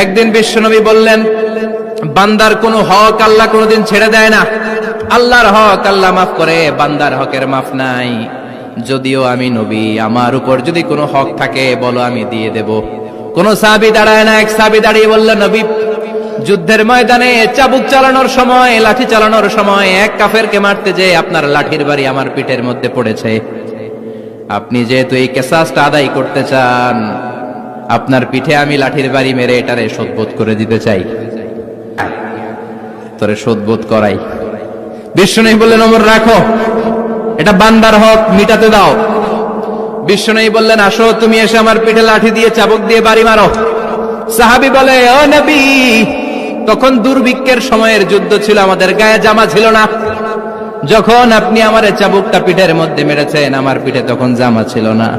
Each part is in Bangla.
একদিন বিশ্বনবী বললেন, বান্দার কোনো হক আল্লাহ কোনোদিন ছেড়ে দেয় না। আল্লাহর হক আল্লাহ মাফ করে, বান্দার হকের মাফ নাই। যদিও আমি নবী, আমার উপর যদি কোনো হক থাকে বলো, আমি দিয়ে দেব। কোন সাহাবী দাঁড়ায় না। এক সাহাবী দাঁড়িয়ে বলল, নবী, যুদ্ধের ময়দানে চাবুক চালানোর সময়, লাঠি চালানোর সময় এক কাফেরকে মারতে যে আপনার লাঠির বাড়ি আমার পিঠের মধ্যে পড়েছে। আপনি যেহেতু এই কিসাসটা আদায় করতে চান, আপনার পিঠে আমি লাঠির বাড়ি মেরে এটারে শোধবোধ করে দিতে চাই। তোরে শোধবোধ করাই। বিশ্বনবী বললেন, ওমর রাখো, এটা বান্দার হক, মিটাতে দাও। বিশ্বনবী বললেন, আসো, তুমি এসে আমার পিঠে লাঠি দিয়ে চাবুক দিয়ে বাড়ি মারো। সাহাবী বলে, ও নবী, তখন দুর্ভিক্ষের সময়ের যুদ্ধ ছিল, আমাদের গায়ে জামা ছিল না। যখন আপনি আমার চাবুকটা পিঠের মধ্যে মেরেছেন, আমার পিঠে তখন জামা ছিল না।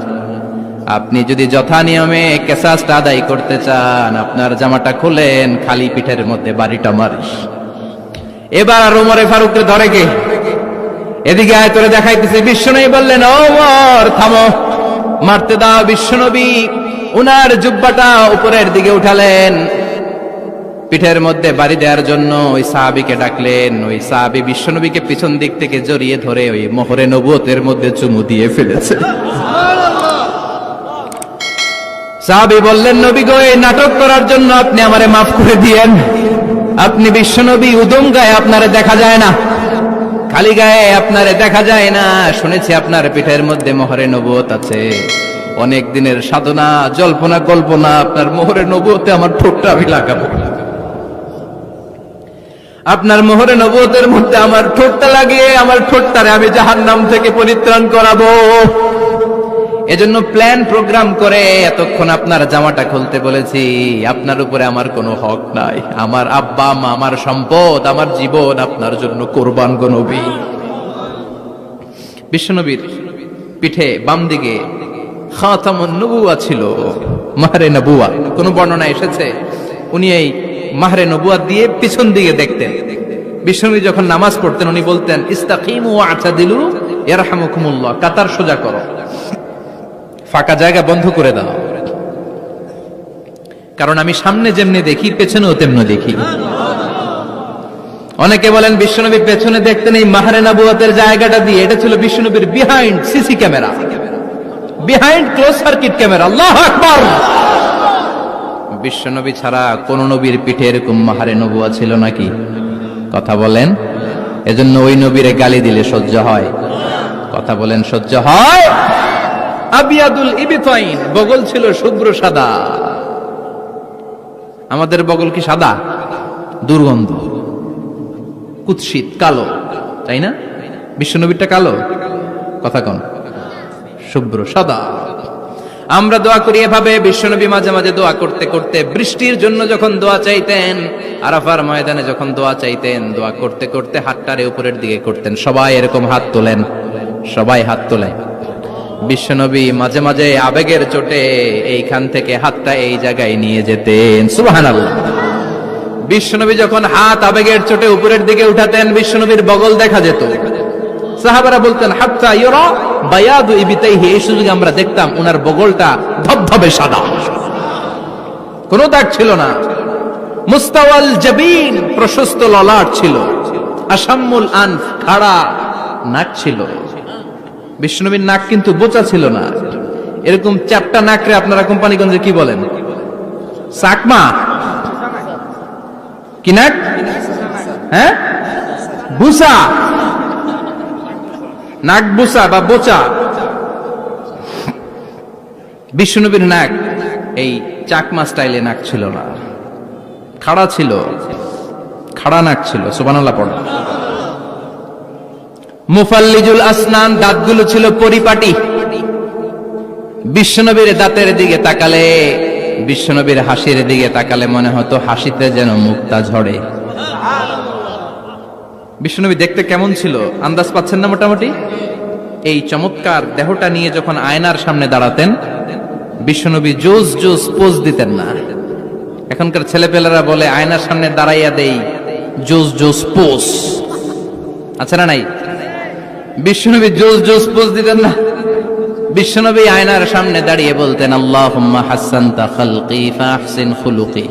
আপনি যদি যথা নিয়মে কিসাসটা আদায় করতে চান, আপনার জামাটা খুলেন, খালি পিঠের মধ্যে বাড়িটা মারিস। এবার আর ওমরে ফারুককে ধরে কে? এদিকে আয়, তোরে দেখাইতেছি। বিশ্বনবী বললেন, ওমর থামো, মারতে দাও। বিশ্বনবী উনার জুব্বাটা উপরের দিকে উঠালেন, পিঠের মধ্যে বাড়ি দেওয়ার জন্য ওই সাহাবীকে ডাকলেন। ওই সাহাবী বিশ্বনবীকে পিছন দিক থেকে জড়িয়ে ধরে ওই মোহরে নবুয়তের মধ্যে চুমু দিয়ে ফেলেছে। সাহাবী বললেন, নবী গো, এই নাটক করার জন্য আপনি আমারে মাফ করে দিয়েন। আপনি বিশ্বনবী, উদম গায়ে আপনারে দেখা যায় না, খালি গায়ে আপনারে দেখা যায় না। শুনেছি আপনার পিঠের মধ্যে মোহরে নবুয়ত আছে। অনেক দিনের সাধনা, জল্পনা কল্পনা, আপনার মোহরে নবুয়তে আমার ঠোঁটটা আমি লাগাবো। আপনার মোহরে নবুয়তের মধ্যে আমার ঠোঁটটা লাগিয়ে আমার ঠোঁটটারে আমি জাহান্নাম থেকে পরিত্রাণ করাবো। এজন্য প্ল্যান প্রোগ্রাম করে এতক্ষণ আপনার জামাটা খুলতে বলেছি। আপনার উপরে আমার কোনো হক নাই। আমার আব্বা মা, আমার সম্পদ, আমার জীবন আপনার জন্য কোরবান গো নবী। বিশ্বনবীর পিঠে বাম দিকে খাতামুন নবুয়া ছিল, মাহরে নবুয়া। কোন বর্ণনা এসেছে উনি এই মাহরে নবুয়া দিয়ে পিছন দিকে দেখতেন। বিশ্বনবী যখন নামাজ পড়তেন উনি বলতেন, ইস্তাকিমু ওয়া'তাদিলু ইয়ারহামুকুমুল্লাহ, কাতার সোজা করো, ফাঁকা জায়গা বন্ধ করে দাও। কারণ আমি সামনে যেমনি দেখি, পেছনেও তেমনি দেখি। অনেকে বলেন বিশ্বনবী পেছনে দেখতেন এই মাহরে নবুয়তের জায়গাটা দিয়ে। এটা ছিল বিশ্বনবীর behind CC camera, behind close circuit camera. আল্লাহু আকবার। বিশ্বনবী ছাড়া কোন নবীর পিঠে এরকম মাহরে নবুয়া ছিল নাকি? কথা বলেন। এজন্য ওই নবীরে গালি দিলে সহ্য হয়? কথা বলেন, সহ্য হয়? আবিয়াদুল ইবতাইন, বগল ছিল শুভ্র সাদা। আমাদের বগল কি সাদা? দুর্গন্ধ, কুৎসিত, কালো, তাই না? বিশ্বনবীরটা কালো? কথা কোন? শুভ্র সাদা। আমরা দোয়া করি এভাবে। বিশ্বনবী মাঝে মাঝে দোয়া করতে করতে বৃষ্টির জন্য যখন দোয়া চাইতেন, আরাফার ময়দানে যখন দোয়া চাইতেন, দোয়া করতে করতে হাতটারে উপরের দিকে করতেন। সবাই এরকম হাত তোলেন, সবাই হাত তোলেন। বিশ্বনবী মাঝে মাঝে আবেগের চোটে এইখান থেকে হাতটা এই জায়গায় নিয়ে যেতেন। সুবহানাল্লাহ। বিশ্বনবী যখন হাত আবেগের চোটে উপরের দিকে উঠাতেন, বিশ্বনবীর বগল দেখা যেত। সাহাবারা বলতেন, হাত্তা ইউরা বায়াদু ইবতাইহি, এই সুযোগে আমরা দেখতাম ওনার বগলটা ধবধবে সাদা, কোনো দাগ ছিল না। মুস্তাওয়াল জাবিন, প্রশস্ত ললাট ছিল। আসাম্মুল আনফ, খাড়া নাক ছিল। বিশ্বনবীর নাক কিন্তু বোচা ছিল না। এরকম চ্যাপটা নাকরে আপনারা কোম্পানিগঞ্জে কি বলেন? চাকমা? কি নাক? হ্যাঁ, বুসা, নাক বুসা বা বোচা। বিশ্বনবীর নাক এই চাকমা স্টাইলে নাক ছিল না, খাড়া ছিল, খাড়া নাক ছিল। সুবহানাল্লাহ পড়ো। মুফাল্লিজুল আসনান, দাঁতগুলো ছিল পরিপাটি। বিশ্বনবীর দাঁতের দিকে তাকালে, বিশ্বনবীর হাসির দিকে তাকালে মনে হতো হাসিতে যেন মুক্তা ঝরে। বিশ্বনবী দেখতে কেমন ছিল আন্দাজ পাচ্ছেন না মোটামুটি? এই চমৎকার দেহটা নিয়ে যখন আয়নার সামনে দাঁড়াতেন, বিশ্বনবী জোস জোস পোজ দিতেন না। এখনকার ছেলেপেলেরা বলে আয়নার সামনে দাঁড়াইয়া দেই জোস জোস পোজ, আছে না নাই? বিশ্বনবী জোস জোস পোজ দিতেন না। বিশ্বনবী আয়নার সামনে দাঁড়িয়ে বলতেন, আল্লাহুম্মা হাসসানতা খালকি ফাহসিন খুলুকি।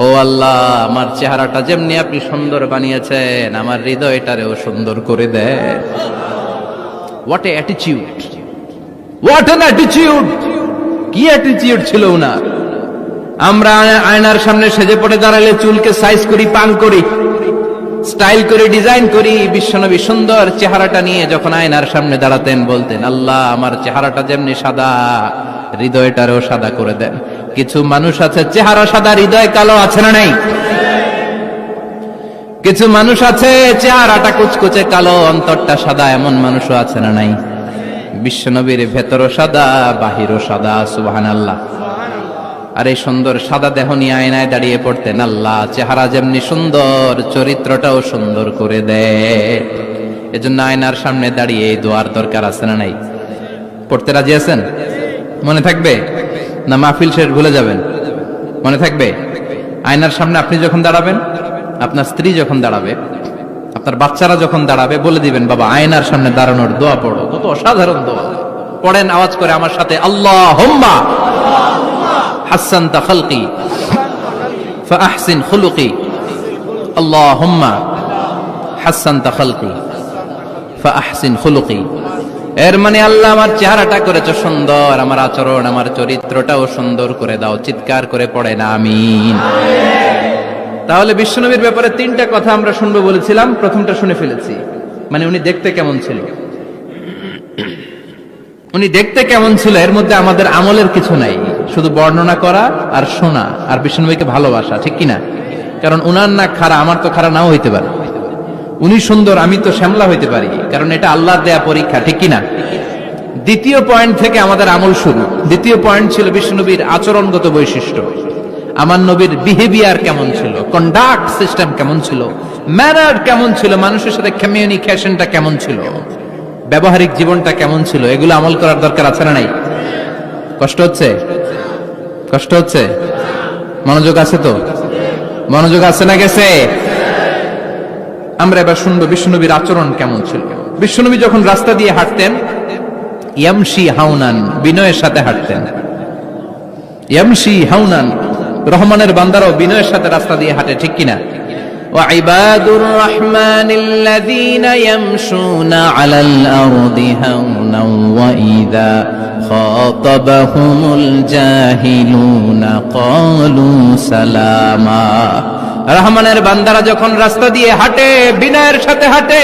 ও আল্লাহ, আমার চেহারাটা যেমনি আপনি সুন্দর বানিয়েছেন, আমার হৃদয়টারেও সুন্দর করে দেন। What a attitude, what an attitude! কি অ্যাটিটিউড ছিল উনার! আমরা আয়নার সামনে সেজে পড়ে দাঁড়ালে চুলকে সাইজ করি, পাং করি, স্টাইল করে, ডিজাইন করি। বিশ্বনবী সুন্দর চেহারাটা নিয়ে যখন আয়নার সামনে দাঁড়াতেন বলতেন, আল্লাহ, আমার চেহারাটা যেমনি সাদা, হৃদয়টারও সাদা করে দেন। কিছু মানুষ আছে চেহারা সাদা, হৃদয় কালো, আছে না নাই? কিছু মানুষ আছে চেহারাটা কুচকুচে কালো, অন্তরটা সাদা, এমন মানুষও আছে না নাই? বিশ্বনবীর ভেতরও সাদা, বাহিরও সাদা। সুবহানাল্লাহ। আর এই সুন্দর সাদা দেহ নিয়ে আয়নায় দাঁড়িয়ে পড়তেন, আল্লাহ, চেহারা যেমনি সুন্দর, চরিত্রটাও সুন্দর করে দেয়। এজন্য আয়নার সামনে দাঁড়িয়ে এই দোয়ার দরকার আছে না নাই? পড়তে রাজি আছেন? মনে থাকবে না মাহফিল শেষ ভুলে যাবেন? মনে থাকবে? আয়নার সামনে আপনি যখন দাঁড়াবেন, আপনার স্ত্রী যখন দাঁড়াবে, আপনার বাচ্চারা যখন দাঁড়াবে, বলে দিবেন, বাবা, আয়নার সামনে দাঁড়ানোর দোয়া পড়ো। কত অসাধারণ দোয়া! পড়েন আওয়াজ করে আমার সাথে, আল্লাহুম্মা হাসসানতা খালকি ফাহসিন খুলুকি। আল্লাহুম্মা হাসসানতা খালকি ফাহসিন খুলুকি। এর মানে, আল্লাহ, আমার চেহারাটা করেছো সুন্দর, আমার আচরণ, আমার চরিত্রটাও সুন্দর করে দাও। চিৎকার করে পড়েন আমিন। তাহলে বিশ্বনবীর ব্যাপারে তিনটা কথা আমরা শুনবো বলেছিলাম, প্রথমটা শুনে ফেলেছি। মানে উনি দেখতে কেমন ছিল, উনি দেখতে কেমন ছিল, এর মধ্যে আমাদের আমলের কিছু নাই, শুধু বর্ণনা করা আর শোনা আর বিশ্বনবীকে ভালোবাসা, ঠিক কিনা? কারণ উনার না খাড়া, আমার তো খাড়া নাও হইতে পারে। উনি সুন্দর, আমি তো শ্যামলা হইতে পারি, কারণ এটা আল্লাহর দেয়া পরীক্ষা, ঠিক কিনা? দ্বিতীয় পয়েন্ট থেকে আমাদের আমল শুরু। দ্বিতীয় পয়েন্ট ছিল বিশ্বনবীর আচরণগত বৈশিষ্ট্য। আমার নবীর বিহেভিয়ার কেমন ছিল, কন্ডাক্ট সিস্টেম কেমন ছিল, ম্যানার কেমন ছিল, মানুষের সাথে কমিউনিকেশনটা কেমন ছিল, ব্যবহারিক জীবনটা কেমন ছিল, এগুলো আমল করার দরকার আছে না নাই? কষ্ট হচ্ছে? কষ্ট হচ্ছে? মনোযোগ আছে তো? মনোযোগ আছে না গেছে? আমরা এবার শুনবো বিশ্বনবীর আচরণ কেমন ছিল। বিশ্বনবী যখন রাস্তা দিয়ে হাঁটতেন, ইয়ামশি হাউনান, বিনয়ের সাথে হাঁটতেন। ইয়ামশি হাউনান, রহমানের বান্দারাও বিনয়ের সাথে রাস্তা দিয়ে হাঁটে, ঠিক কিনা? وعباد الرحمن الذين يمشون على الأرض هونا وإذا خاطبهم الجاهلون قالوا سلاما। রহমানের বান্দারা যখন রাস্তা দিয়ে হাঁটে, বিনয়ের সাথে হাঁটে,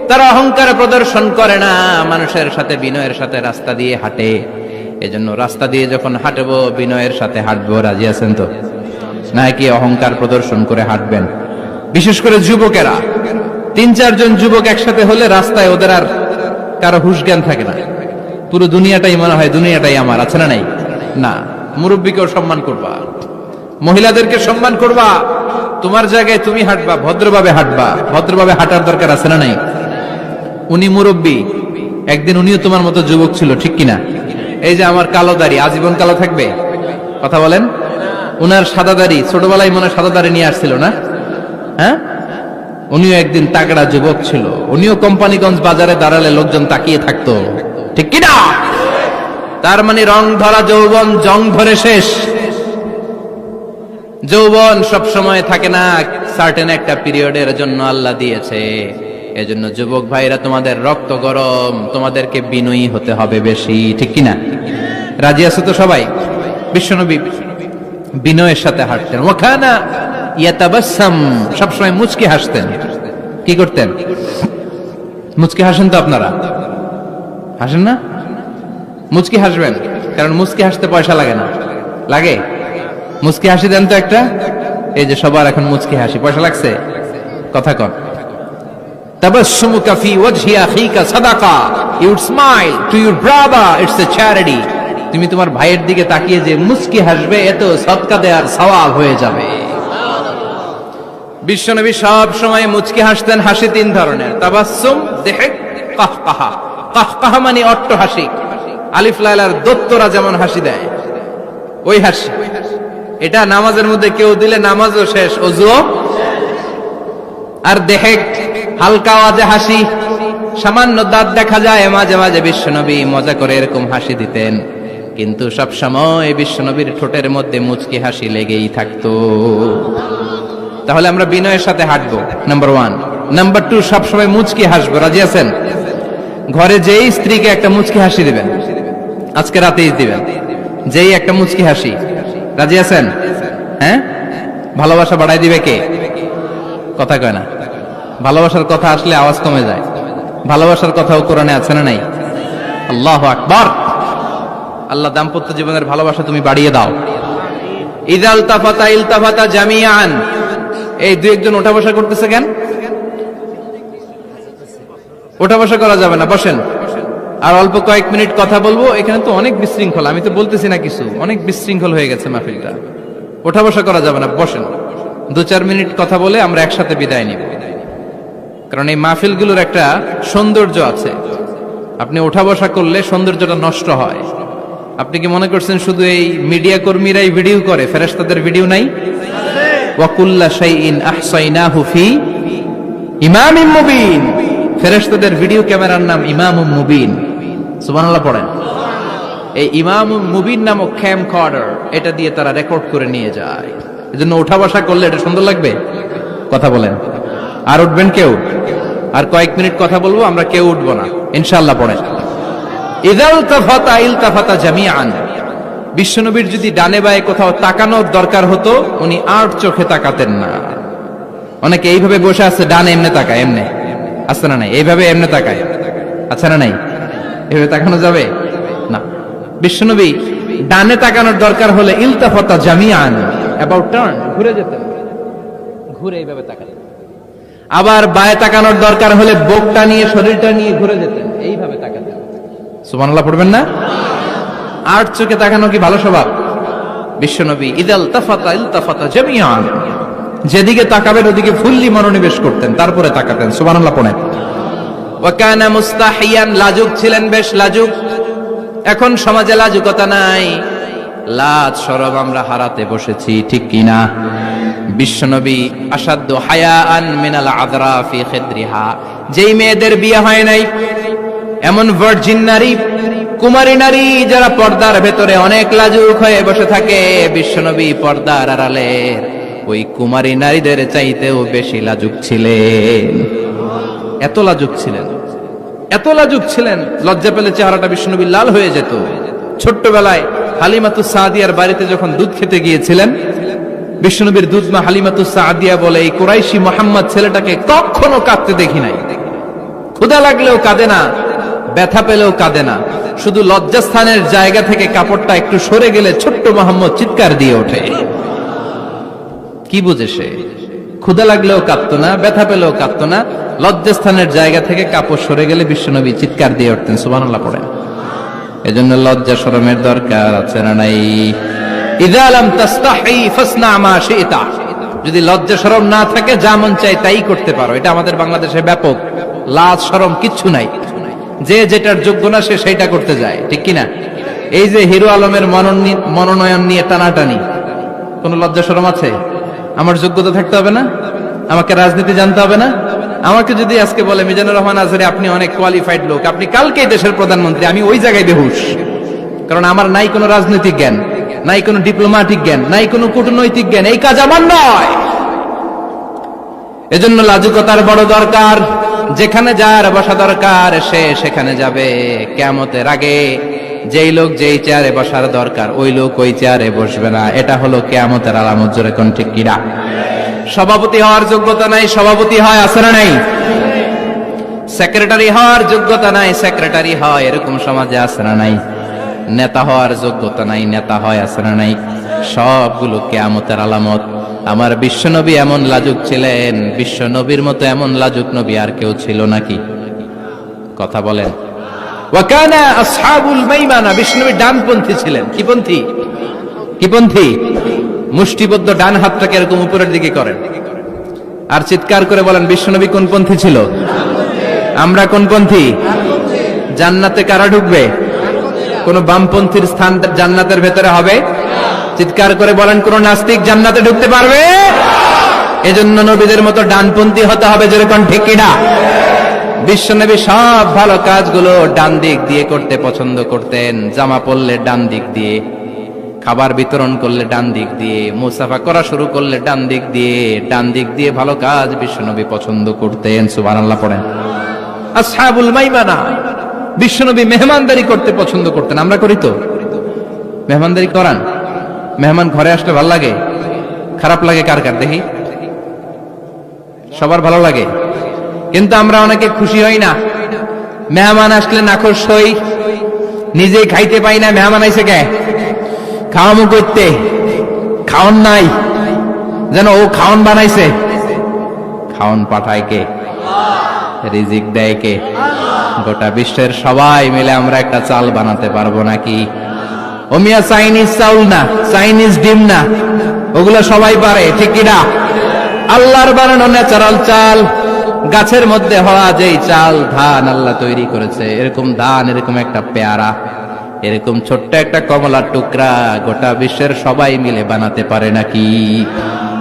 তারা অহংকার প্রদর্শন করে না, মানুষের সাথে বিনয়ের সাথে রাস্তা দিয়ে হাঁটে। এজন্য রাস্তা দিয়ে যখন হাঁটবো, বিনয়ের সাথে হাঁটবো। রাজি আছেন তো? নাকি অহংকার প্রদর্শন করে হাঁটবেন? বিশেষ করে যুবকেরা, 3-4 জন যুবক একসাথে হলে রাস্তায় ওদের আর কারো হুঁশ জ্ঞান থাকে না, পুরো দুনিয়াটাই মনে হয় দুনিয়াটাই আমার, আছে না নাই? না, মুরব্বীকেও সম্মান করবা, মহিলাদেরকে সম্মান করবা, তোমার জায়গায় তুমি হাঁটবা, ভদ্রভাবে হাঁটবা। ভদ্রভাবে হাঁটার দরকার আছে না নাই? উনি মুরব্বী, একদিন উনিও তোমার মতো যুবক ছিল, ঠিক কিনা? এই যে আমার কালো দাড়ি, আজীবন কালো থাকবে? কথা বলেন। উনার সাদা দাড়ি, ছোটবেলায় মনে সাদা দাড়ি নিয়ে আসছিল না? হ্যাঁ, উনিও একদিন তাগড়া যুবক ছিল, উনিও কোম্পানিগঞ্জ বাজারে দাঁড়ালে লোকজন তাকিয়ে থাকতো, ঠিক কিনা? তার মানে রং ধরা যৌবন জং ধরে শেষ। যৌবন সব সময় থাকে না, সার্টেন একটা পিরিয়ডের জন্য আল্লাহ দিয়েছে। এজন্য যুবক ভাইরা, তোমাদের রক্ত গরম, তোমাদেরকে বিনয়ী হতে হবে বেশি, ঠিক কিনা? রাজি আছো তো সবাই? বিশ্বনবী বিনয়ের সাথে হাঁটতেন। ওয়াকানা ইয়াতাবাসসাম, সবসময় মুচকি হাসতেন। কি করতেন? মুচকি হাসেন তো আপনারা? হাসেন না? মুচকি হাসবেন, কারণ মুচকি হাসতে পয়সা লাগে না। লাগে? মুচকি হাসি দেন তো একটা। এই যে সবার এখন মুচকি হাসি, পয়সা লাগছে? কথা কন। তাবাসসুমুকা ফি ওয়াজহি আখিকা সাদাকা, you smile to your brother, it's a charity. তুমি তোমার ভাইয়ের দিকে তাকিয়ে যে মুচকি হাসবে, এত সদকা দেওয়ার সওয়াব হয়ে যাবে। বিশ্বনবী সব সময় মুচকি হাসতেন। হাসি 3 ধরনের, তাবাসসুম, দিহক, কাহকাহা। কাহকাহা মানে অট্ট হাসি, আলিফ লাইলার দত্তরা যেমন হাসি দেয়, ওই হাসি। এটা নামাজের মধ্যে কেউ দিলে নামাজও শেষ, ওযুও। আর দিহক, হালকা আওয়াজে হাসি, সামান্য দাঁত দেখা যায়, মাঝে মাঝে বিশ্বনবী মজা করে এরকম হাসি দিতেন, কিন্তু সব সময় বিশ্বনবীর ঠোঁটের মধ্যে মুচকি হাসি লেগেই থাকতো। তাহলে আমরা বিনয়ের সাথে হাঁটবো, নাম্বার 1। নাম্বার 2, সবসময় মুচকি হাসবো। রাজি আছেন? ঘরে যেই স্ত্রীকে একটা মুচকি হাসি দিবেন, আজকে রাতেই দিবেন, যেই একটা মুচকি হাসি। রাজি আছেন? হ্যাঁ, ভালোবাসা বাড়াই দিবে কে? কথা কয় না। ভালোবাসার কথা আসলে আওয়াজ কমে যায়। ভালোবাসার কথাও কোরআনে আছে না নাই? আল্লাহু আকবার। আল্লাহ দাম্পত্য জীবনের ভালোবাসা তুমি বাড়িয়ে দাও। ইযা ইলতাফাতা ইলতাফাতা জামিআন। এই দুই একজন ওঠা বসা করতেছে কেন? ওঠা বসা করা যাবে না, বসেন। আর অল্প কয়েক মিনিট কথা বলবো। এখানে তো অনেক বিশৃঙ্খল, আমি তো বলতেছি না কিছু, অনেক বিশৃঙ্খল হয়ে গেছে মাহফিলটা। ওঠা বসা করা যাবে না, বসেন। 2-4 মিনিট কথা বলে আমরা একসাথে বিদায় নিব। কারণ এই মাহফিলগুলোর একটা সৌন্দর্য আছে, আপনি ওঠা বসা করলে সৌন্দর্যটা নষ্ট হয়। আপনি কি মনে করছেন শুধু এই মিডিয়া কর্মীরাই ভিডিও করে, ফেরেশতাদের ভিডিও নাই? ওয়া কুল্লা শাইইন আহসাইনাহু ফি ইমামিম মুবিন। ফেরেশতাদের ভিডিও ক্যামেরার নাম ইমামুম মুবিন। সুবহানাল্লাহ পড়েন। এই ইমামুম মুবিন নামক ক্যামকর্ডার, এটা দিয়ে তারা রেকর্ড করে নিয়ে যায়। এজন্য ওঠা বসা করলে এটা সুন্দর লাগবে। কথা বলেন। আর উঠবেন কেউ? আর কয়েক মিনিট কথা বলবো, আমরা কেউ উঠবো না ইনশাআল্লাহ। পড়েন। ইযা ইলতাফাতা ইলতাফাতা জামিআন। বিশ্বনবীর যদি ডানে বায়ে কোথাও তাকানোর দরকার হতো, উনি আর চোখে তাকাতেন না। অনেকে এইভাবে বসে আছে, ডানে এমনে তাকায়, এমনে আছে না নাই? এইভাবে এমনে তাকায়, আছে না নাই? এভাবে তাকানো যাবে না। বিশ্বনবী ডানে তাকানোর দরকার হলে ইলতাফাতা জামিআন, অ্যাবাউট টার্ন, ঘুরে যেতেন, ঘুরে এইভাবে তাকাতেন। আবার বায়ে তাকানোর দরকার হলে বুকটা নিয়ে, শরীরটা নিয়ে ঘুরে যেতেন, এইভাবে তাকাতেন। সুবহানাল্লাহ পড়বেন না? আর চোখে তাকানো কি ভালো স্বভাব? বিশ্বনবী ইযা ইলতাফাতা ইলতাফাতা জামিআন, যেদিকে তাকাবেন ওদিকে ফুল্লি মনোনিবেশ করতেন, তারপরে তাকাতেন। সুবহানাল্লাহ পড়েন। ওয়া কানা মুস্তাহিয়ান, লাজুক ছিলেন, বেশ লাজুক। এখন সমাজে লাজুকতা নাই, লাজ শরম আমরা হারাতে বসেছি, ঠিক কিনা? বিশ্বনবী আসাদ্দু হায়াআন মিনাল আযরা ফি খিদরিহা, যেই মেয়েদের বিয়ে হয় নাই, এমন ভার্জিন নারী, কুমারী নারী যারা পর্দার ভেতরে অনেক লাজুক হয়ে বসে থাকে, বিশ্বনবী পর্দার আড়ালের ওই কুমারী নারীদের চাইতেও বেশি লাজুক ছিলেন। এত লাজুক ছিলেন, এত লাজুক ছিলেন, লজ্জা পেলে চেহারাটা বিশ্বনবী লাল হয়ে যেত। ছোট্টবেলায় হালিমাতুস সাদিয়ার বাড়িতে যখন দুধ খেতে গিয়েছিলেন, বিশ্বনবীর দুধমা হালিমাতুস সাদিয়া বলে, এই কুরাইশি মুহাম্মদ ছেলেটাকে কখনো কাঁদতে দেখি নাই। ক্ষুধা লাগলেও কাঁদে না, ব্যথা পেলেও কাঁদে না, শুধু লজ্জাস্থানের জায়গা থেকে কাপড়টা একটু সরে গেলে ছোট্ট মোহাম্মদ চিৎকার দিয়ে ওঠে। কি বুঝে সে? ক্ষুধা লাগলেও কাঁদতো না, ব্যথা পেলেও কাঁদতো না, লজ্জাস্থানের জায়গা থেকে কাপড় সরে গেলে বিশ্বনবী চিৎকার দিয়ে উঠতেন। সুবহানাল্লাহ পড়েন। এজন্য লজ্জা শরমের দরকার আছে না নাই? ইযা লাম তাস্তাহি ফাসনা মা শি'তা। যদি লজ্জা শরম না থাকে, যা মন চাই তাই করতে পারো। এটা আমাদের বাংলাদেশে ব্যাপক। লাজ শরম কিচ্ছু নাই, যে যেটার যোগ্য না সে সেইটা করতে যায়, ঠিক কিনা? এই যে হিরো আলমের মনোনয়ন নিয়ে টানাটানি, কোন লজ্জা শরম আছে? আমার যোগ্যতা থাকতে হবে না? আমাকে রাজনীতি জানতে হবে না? আমাকে যদি আজকে বলে মিজানুর রহমান আজহারী আপনি অনেক কোয়ালিফাইড লোক, আপনি কালকেই দেশের প্রধানমন্ত্রী, আমি ওই জায়গায় বেহুশ। কারণ আমার নাই কোনো রাজনৈতিক জ্ঞান, নাই কোনো ডিপ্লোম্যাটিক জ্ঞান, নাই কোনো কূটনৈতিক জ্ঞান, এই কাজ আমার নয়। এজন্য লাজুকতার বড় দরকার। যেখানে যার বসা দরকার সে সেখানে যাবে। কিয়ামতের আগে যেই লোক যেই চেয়ারে বসার দরকার ওই লোক ওই চেয়ারে বসবে না। এটা হলো কিয়ামতের আলামত। জোরে কোন ঠিক কিনা? সভাপতি হওয়ার যোগ্যতা নাই, সভাপতি হয়, আছে না নাই? সেক্রেটারি হওয়ার যোগ্যতা নাই, সেক্রেটারি হয়, এরকম সমাজে আছে না নাই? নেতা হওয়ার যোগ্যতা নাই, নেতা হয়, আছে না নাই? সবগুলো কিয়ামতের আলামত। আমার বিশ্বনবী এমন লাজুক ছিলেন, বিশ্বনবীর মতো এমন লাজুক নবী আর কেউ ছিল নাকি? কথা বলেন। ওয়া কানা আসহাবুল মাইমানা, বিশ্বনবী ডানপন্থী ছিলেন। কি পন্থী? কি পন্থী? মুষ্টিবদ্ধ ডান হাতটাকে এরকম উপরের দিকে করেন আর চিৎকার করে বলেন, বিশ্বনবী কোন পন্থী ছিল? আমরা কোন পন্থী? জান্নাতে কারা ঢুকবে? কোন বামপন্থীর স্থান জান্নাতের ভেতরে হবে? চিৎকার করে বলেন, কোন নাস্তিক জান্নাতে ঢুকতে পারবে? এজন্য নবীদের মতো ডানপন্থী হতে হবে। যেরকম ঠিক কিনা? বিশ্বনবী সব ভালো কাজগুলো ডান দিক দিয়ে করতে পছন্দ করতেন। জামা পরলে ডান দিক দিয়ে, খাবার বিতরণ করলে ডান দিক দিয়ে, মুসাফা করা শুরু করলে ডান দিক দিয়ে ভালো কাজ বিশ্বনবী পছন্দ করতেন। সুবহানাল্লাহ পড়েন। আসহাবুল মাইমানা, বিশ্বনবী মেহমানদারি করতে পছন্দ করতেন। আমরা করি তো? মেহমানদারি করান? মেহমান ঘরে আসলে ভালো লাগে? খারাপ লাগে কার কার দেখি? সবার ভালো লাগে, কিন্তু আমরা অনেকে খুশি হই না। মেহমান আসলে নাখোশ হই, নিজেই খাইতে পাই না। মেহমান আইসে কে? খাওয়ামু করতে, খাওন নাই, যেন ও খাওন বানাইছে। খাওন পাঠায় কে? রিজিক দেয় কে? গোটা বিশ্বের সবাই মিলে আমরা একটা চাল বানাতে পারবো নাকি? ওমিয়া চাইনিজ চাউল না, চাইনিজ ডিম না, ওগুলো সবাই পারে, ঠিক কিনা? আল্লাহর বানানো ন্যাচারাল চাল, গাছের মধ্যে হওয়া যেই চাল, ধান আল্লাহ তৈরি করেছে, এরকম ধান, এরকম একটা পেয়ারা, এরকম ছোট্ট একটা কমলার টুকরা গোটা বিশ্বের সবাই মিলে বানাতে পারে নাকি?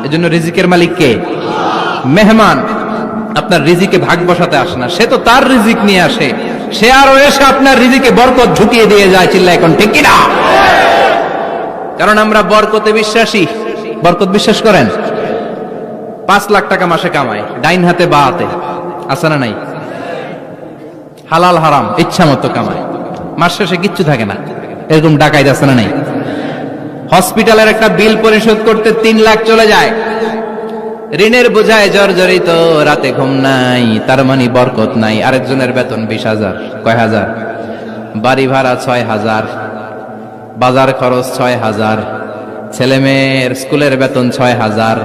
এজন্য রিজিকের মালিক কে? মেহমান আপনার রিজিকে ভাগ বসাতে আসে না, সে তো তার রিজিক নিয়ে আসে, সে আরো এসে আপনার রিজিকে বরকত ঢুকিয়ে দিয়ে যায়। চিল্লা এখন ঠিক কিনা? কারণ আমরা বরকতে বিশ্বাসী। বরকত বিশ্বাস করেন? 5 লাখ টাকা মাসে কামায়, ডাইন হাতে বা হাতে, আছে না নাই? হালাল হারাম ইচ্ছা মতো কামায়, মাস শেষে কিচ্ছু থাকে না, এরকম ডাকাইত আছে না নাই? হসপিটালের একটা বিল পরিশোধ করতে 3 লাখ চলে যায়, ঋণের বোঝায় জর্জরিত, রাতে ঘুম নাই, তার মানে বরকত নাই। আরেকজনের বেতন 20,000, কয় হাজার? বাড়ি ভাড়া 6,000, বাজার খরচ 6,000, ছেলে মেয়ের স্কুলের বেতন 6,000,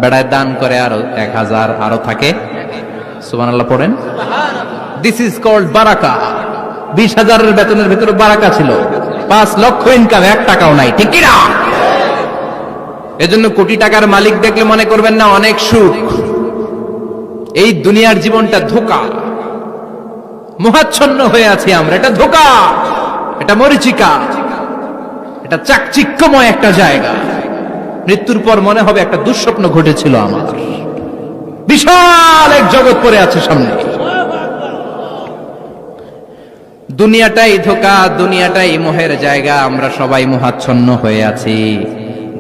বেড়ায় দান করে আরো 1,000, আরো থাকে। সুবহানাল্লাহ পড়েন। দিস ইজ কল্ড বারাকা। 20,000-এর বেতনের ভিতরে বারাকা ছিল। 5 লক্ষ ইনকাম, 1 টাকাও নাই, ঠিক কিনা? এজন্য কোটি টাকার মালিক দেখলে মনে করবেন না অনেক সুখ। এই দুনিয়ার জীবনটা ধোঁকা, মোহাচ্ছন্ন হয়ে আছি আমরা। এটা ধোঁকা, এটা মরিচিকা, এটা চাকচিক্যময় একটা জায়গা। মৃত্যুর পর মনে হবে একটা দুঃস্বপ্ন ঘটেছিল আমার, বিশাল এক জগৎ পড়ে আছে সামনে। দুনিয়াটাই ধোঁকা, দুনিয়াটাই মোহের জায়গা, আমরা সবাই মোহাচ্ছন্ন হয়ে আছি।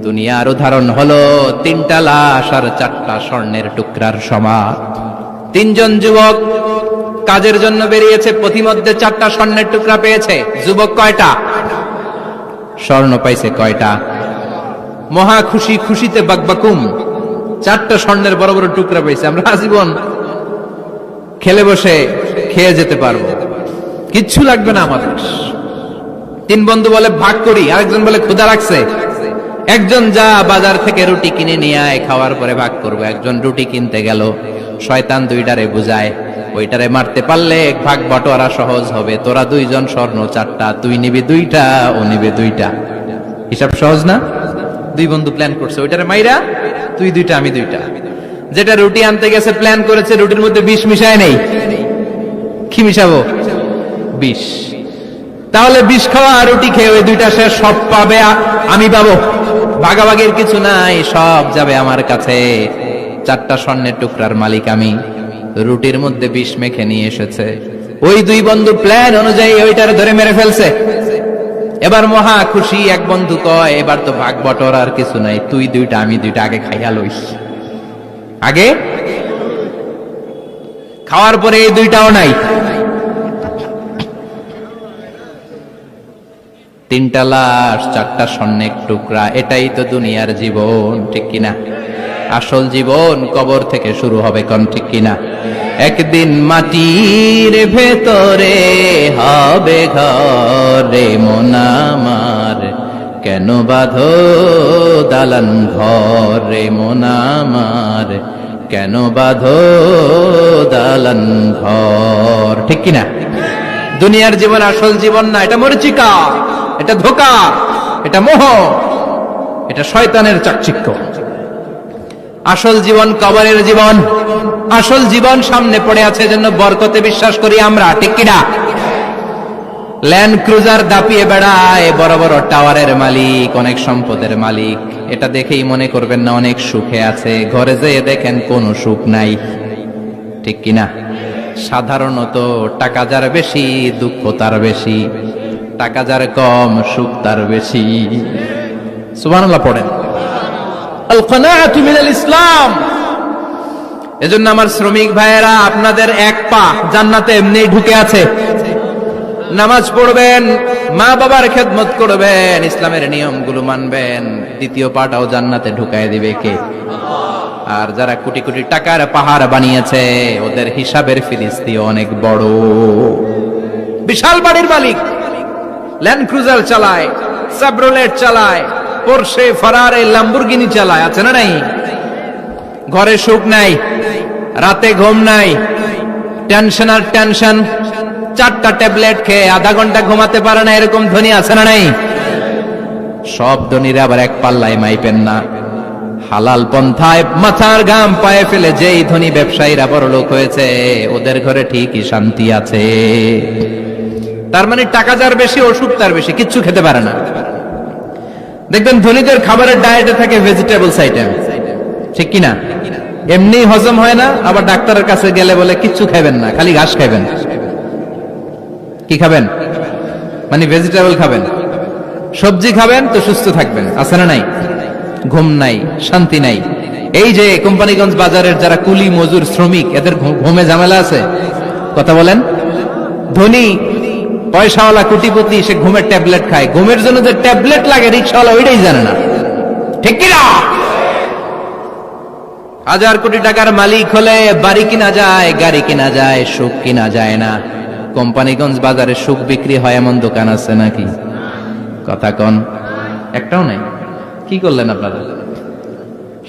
দুনিয়ার উদাহরণ হলো 3টা লাশ আর 4টা স্বর্ণের টুকরার সমান। 3 জন যুবক কাজের জন্য বেরিয়েছে, পথিমধ্যে 4টা স্বর্ণের টুকরা পেয়েছে। যুবক কয়টা? স্বর্ণ পাইছে কয়টা? মহা খুশি, খুশিতে বাকবাকুম, 4টা স্বর্ণের বড় বড় টুকরা পেয়েছে। আমরা আজীবন খেলে বসে খেয়ে যেতে পারবো, কিচ্ছু লাগবে না আমাদের। 3 বন্ধু বলে ভাগ করি, আরেকজন বলে ক্ষুধা লাগছে। একজন যা বাজার থেকে রুটি কিনে নিয়ে আয়, খাওয়ার পরে ভাগ করবো। একজন রুটি কিনতে গেল, শয়তান 2টারে বুঝায়, ওইটারে মারতে পারলে ভাগ বটোয়ারা সহজ হবে। তোরা 2 জন স্বর্ণ 4টা, তুই নিবি 2টা, ও নিবে 2টা। হিসাব সহজ না? 2 বন্ধু প্ল্যান করছে, ওইটারে মাইরা তুই 2টা, আমি 2টা। যেটা রুটি আনতে গেছে প্ল্যান করেছে, রুটির মধ্যে বিষ মিশায় নেই। কি মিশাবো? বিষ। তাহলে বিষ খাওয়া আর রুটি খেয়ে ওই 2টা শেষ, সব পাবে আমি পাবো, ভাগাভাগির কিছু নাই, সব যাবে আমার কাছে। 4টা স্বর্ণের টুকরার মালিক আমি। রুটির মধ্যে বিষ মেখে নিয়ে এসেছে, ওই 2 বন্ধু প্ল্যান অনুযায়ী ওইটারে ধরে মেরে ফেলছে। এবার মহা খুশি। এক বন্ধু কয়, এবার তো ভাগ বটর আর কিছু নাই, তুই 2টা, আমি 2টা, আগে খাইয়া লইস। আগে খাওয়ার পরে এই 2টাও নাই। 3টা লাশ, 4টা স্বর্ণের টুকরা, এটাই তো দুনিয়ার জীবন, ঠিক কিনা? আসল জীবন কবর থেকে শুরু হবে, কোন ঠিক কিনা? একদিন মাটির ভেতরে হবে ঘরে মন আমার, কেন বাঁধো দালান ঘরে মন আমার, কেন বাঁধো দালান ঘর, ঠিক কিনা? দুনিয়ার জীবন আসল জীবন না, এটা মরিচিকা, এটা ধোঁকা, এটা মোহ, এটা শয়তানের চাকচিক্য। আসল জীবন কবরের জীবন। আসল জীবন সামনে পড়ে আছে, জন্য বরকতে বিশ্বাস করি আমরা, ঠিক কিনা? ল্যান্ড ক্রুজার দাপিয়ে বেড়ায়, বড় বড় টাওয়ারের মালিক, অনেক সম্পদের মালিক। এটা দেখেই মনে করবেন না অনেক সুখে আছে, ঘরে যেয়ে দেখেন কোনো সুখ নাই, ঠিক কিনা? সাধারণত টাকা যার বেশি দুঃখ তার বেশি, টাকা যার কম সুখ তার বেশি। সুবহানাল্লাহ পড়েন। আল কানাআতু মিনাল ইসলাম। এজন্য আমার শ্রমিক ভাইয়েরা, আপনাদের এক পা জান্নাতে এমনি ঢুকে আছে। নামাজ পড়বেন, মা বাবার খেদমত করবেন, ইসলামের নিয়মগুলো মানবেন, দ্বিতীয় পাটাও জান্নাতে ঢুকায় দিবে কে? আর যারা কোটি কোটি টাকার পাহাড় বানিয়েছে, ওদের হিসাবের ফিরিস্তি অনেক বড়। বিশাল বাড়ির মালিক, ল্যান্ড ক্রুজার চালায়, সাবরোলেট চালায়, পোরশে, ফারারে, ল্যাম্বরগিনি চালায়, আছে না নাই? ঘরে সুখ নাই, রাতে ঘুম নাই, টেনশন আর টেনশন, 4টা ট্যাবলেট খেয়ে আধা ঘন্টা ঘুমাতে পারে না, এরকম ধনী আছে না নাই? সব ধনীরা আবার এক পাল্লায় মাইপেন না। হালাল পন্থায় মাথার ঘাম পায়ে ফেলে যেই ধনী ব্যবসায়ীরা বড়লোক হয়েছে, ওদের ঘরে ঠিকই শান্তি আছে। তার মানে টাকা যার বেশি, অসুখ তার বেশি, কিচ্ছু খেতে পারে না। দেখবেন ধনীদের খাবারের ডায়েটে থাকে ভেজিটেবলস আইটেম, ঠিক কিনা? এমনি হজম হয় না, আবার ডাক্তারের কাছে গেলে বলে কিচ্ছু খাবেন না, খালি ঘাস খাবেন। কি খাবেন? মানে ভেজিটেবল খাবেন, সবজি খাবেন তো সুস্থ থাকবেন, আছে না নাই? ঘুম নাই, শান্তি নাই। এই যে কোম্পানিগঞ্জ বাজারের যারা কুলি মজুর শ্রমিক, এদের ঘুমে ঝামেলা আছে? কথা বলেন। ধনী পয়সাওয়ালা কোটিপতি, সে ঘুমের ট্যাবলেট খায়। ঘুমের জন্য যে ট্যাবলেট লাগে রিক্সাওয়ালা ওইটাই জানে না, ঠিক কিনা? 1000 কোটি টাকার মালিক হলে বাড়ি কিনা যায়, গাড়ি কিনা যায়, সুখ কিনা যায় না। কোম্পানিগঞ্জ বাজারে সুখ বিক্রি হয় এমন দোকান আছে নাকি? কথা কন, একটাও নাই। কি করলেন আপনারা?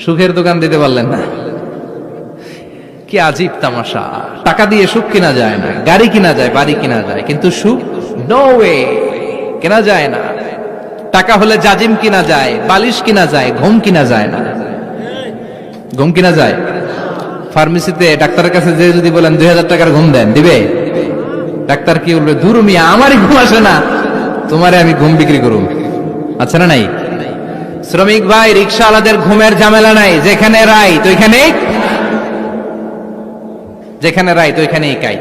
সুখের দোকান দিতে পারলেন না? কি আজীব তামাশা। টাকা দিয়ে সুখ কিনা যায় না, গাড়ি কিনা যায়, বাড়ি কিনা যায়, কিন্তু সুখ নো ওয়ে, কেনা যায় না। টাকা হলে জাজিম কিনা যায়, বালিশ কিনা যায়, ঘুম কিনা যায় না। ঘুম কিনা যায়? ফার্মেসিতে ডাক্তারের কাছে যে যদি বলেন 2000 টাকার ঘুম দেন, দিবে? ডাক্তার কি বলবে? দূর মিয়া, আমারই ঘুম আসে না, তোমারে আমি ঘুম বিক্রি করুম। আচ্ছা না নাই? শ্রমিক ভাই, রিক্সাওয়ালাদের ঘুমের ঝামেলা নাই। যেখানে রাইত ওইখানেই, যেখানে রাইত ওইখানেই কাই।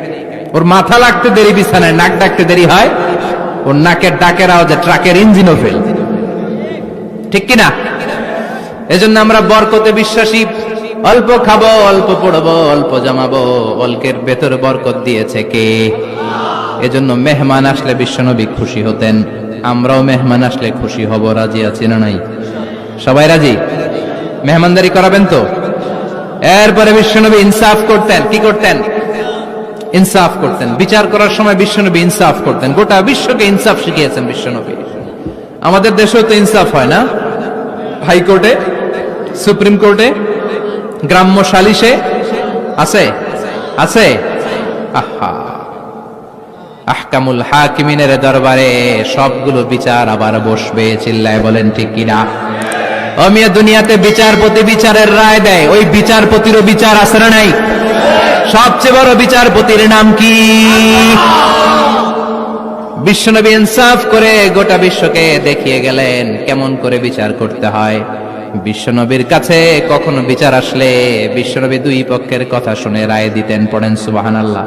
ওর মাথা লাগতে দেরি বিছানায়, নাক ডাকতে দেরি হয়, ওর নাকের ডাকের আওয়াজে ট্রাকের ইঞ্জিনও ফেল, ঠিক কিনা? এজন্য আমরা বরকতে বিশ্বাসী। অল্প খাবো, অল্প পড়বো, অল্প জমাবো, অল্পের ভেতর বরকত দিয়েছে কে? এজন্য মেহমান আসলে বিশ্বনবী খুশি হতেন, আমরাও মেহমান আসলে খুশি হব। রাজি আছি না নাই? সবাই রাজি? মেহমানদারি করাবেন তো? এরপরে বিশ্বনবী ইনসাফ করতেন। কি করতেন? ইনসাফ করতেন। বিচার করার সময় বিশ্বনবী ইনসাফ করতেন। গোটা বিশ্বকে ইনসাফ শিখিয়েছেন বিশ্বনবী। আমাদের দেশেও তো ইনসাফ হয় না? হাইকোর্টে, সুপ্রিম কোর্টে, গ্রাম্য সালিশে আছে, আছে। আহা, আহকামুল হাকিমিনের দরবারে সবগুলো বিচার আবার বসবে। চিল্লায় বলেন ঠিক কিনা? অমিয়া দুনিয়াতে বিচারপতি বিচারের রায় দেয়, ওই বিচারপতিরও বিচার আছে না নাই? সবচেয়ে বড় বিচারপতির নাম কি? বিশ্বনবী ইনসাফ করে গোটা বিশ্বকে দেখিয়ে গেলেন কেমন করে বিচার করতে হয়। বিশ্বনবীর কাছে কখনো বিচার আসলে বিশ্বনবী দুই পক্ষের কথা শুনে রায় দিতেন। পড়েন সুবহানাল্লাহ।